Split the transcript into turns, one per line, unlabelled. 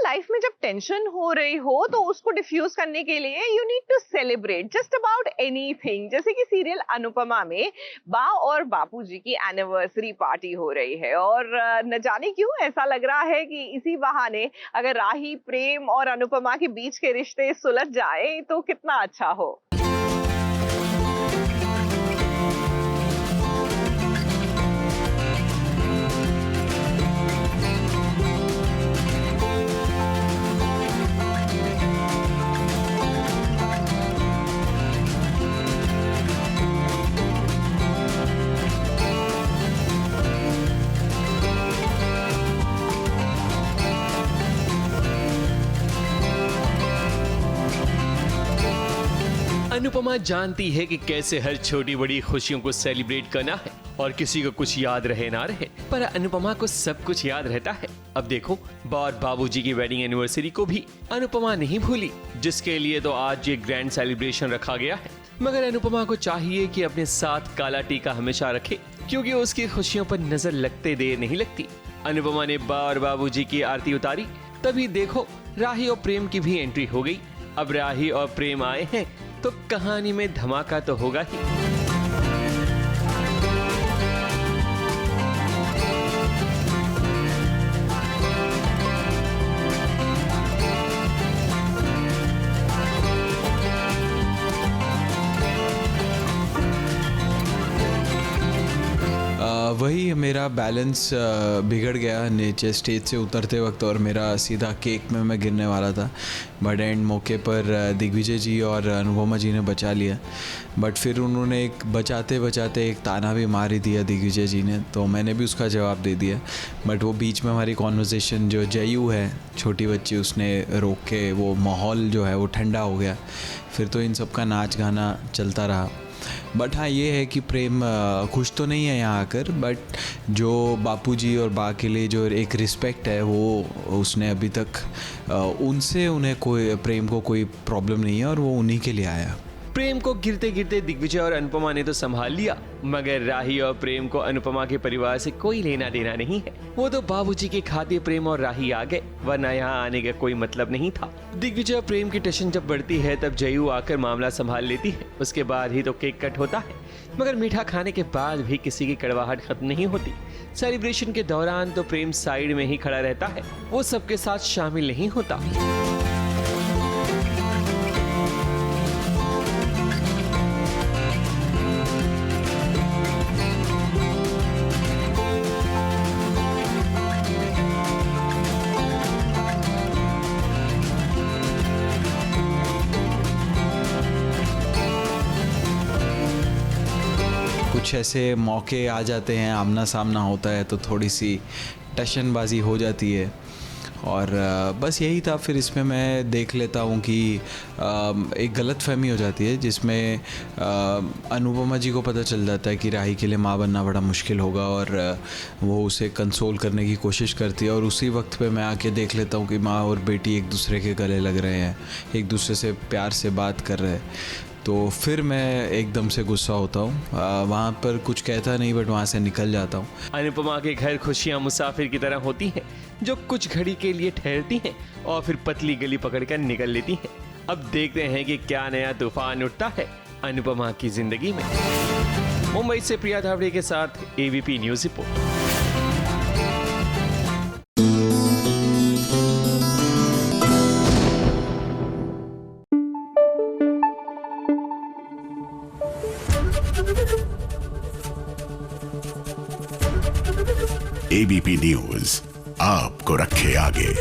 Life में जब tension हो रही हो तो उसको डिफ्यूज करने के लिए you need to celebrate just about anything. जैसे कि सीरियल अनुपमा में बा और बापूजी की एनिवर्सरी पार्टी हो रही है और न जाने क्यों ऐसा लग रहा है कि इसी बहाने अगर राही, प्रेम और अनुपमा के बीच के रिश्ते सुलझ जाए तो कितना अच्छा हो।
अनुपमा जानती है कि कैसे हर छोटी बड़ी खुशियों को सेलिब्रेट करना है और किसी को कुछ याद रहे ना रहे, पर अनुपमा को सब कुछ याद रहता है। अब देखो, बाबूजी की वेडिंग एनिवर्सरी को भी अनुपमा नहीं भूली, जिसके लिए तो आज ये ग्रैंड सेलिब्रेशन रखा गया है। मगर अनुपमा को चाहिए कि अपने साथ काला टीका हमेशा रखे, क्योंकि उसकी खुशियों पर नजर लगते देर नहीं लगती। अनुपमा ने बाबूजी की आरती उतारी, तभी देखो राही और प्रेम की भी एंट्री हो गई। अब राही और प्रेम आए हैं तो कहानी में धमाका तो होगा ही।
वही मेरा बैलेंस बिगड़ गया नीचे स्टेज से उतरते वक्त और मेरा सीधा केक में मैं गिरने वाला था, बट एंड मौके पर दिग्विजय जी और अनुपमा जी ने बचा लिया। बट फिर उन्होंने एक बचाते बचाते एक ताना भी मार ही दिया दिग्विजय जी ने, तो मैंने भी उसका जवाब दे दिया। बट वो बीच में हमारी कॉन्वर्सेशन, जो जयू है छोटी बच्ची, उसने रोक के वो माहौल जो है वो ठंडा हो गया। फिर तो इन सब का नाच गाना चलता रहा। बट हाँ, ये है कि प्रेम खुश तो नहीं है यहाँ आकर, बट जो बापूजी और बा के लिए जो एक रिस्पेक्ट है वो उसने अभी तक उन्हें कोई प्रेम को कोई प्रॉब्लम नहीं है और वो उन्हीं के लिए आया।
प्रेम को गिरते गिरते दिग्विजय और अनुपमा ने तो संभाल लिया, मगर राही और प्रेम को अनुपमा के परिवार से कोई लेना देना नहीं है। वो तो बाबूजी के खातिर प्रेम और राही आ गए, वरना यहाँ आने का कोई मतलब नहीं था। दिग्विजय और प्रेम की टेंशन जब बढ़ती है तब जयू आकर मामला संभाल लेती है, उसके बाद ही तो केक कट होता है। मगर मीठा खाने के बाद भी किसी की कड़वाहट खत्म नहीं होती। सेलिब्रेशन के दौरान तो प्रेम साइड में ही खड़ा रहता है, वो सबके साथ शामिल नहीं होता।
कुछ ऐसे मौके आ जाते हैं, आमना सामना होता है तो थोड़ी सी टशनबाजी हो जाती है, और बस यही था। फिर इसमें मैं देख लेता हूँ कि एक गलत फहमी हो जाती है, जिसमें अनुपमा जी को पता चल जाता है कि राही के लिए माँ बनना बड़ा मुश्किल होगा, और वो उसे कंसोल करने की कोशिश करती है। और उसी वक्त पे मैं आके देख लेता हूँ कि माँ और बेटी एक दूसरे के गले लग रहे हैं, एक दूसरे से प्यार से बात कर रहे हैं। तो फिर मैं एकदम से गुस्सा होता हूँ, वहाँ पर कुछ कहता नहीं, बट वहाँ से निकल जाता हूँ।
अनुपमा के घर खुशियाँ मुसाफिर की तरह होती हैं, जो कुछ घड़ी के लिए ठहरती हैं और फिर पतली गली पकड़कर निकल लेती हैं। अब देखते हैं कि क्या नया तूफान उठता है अनुपमा की जिंदगी में। मुंबई से प्रिया धावड़े के साथ ABP news report.
ABP news आपको रखे आगे।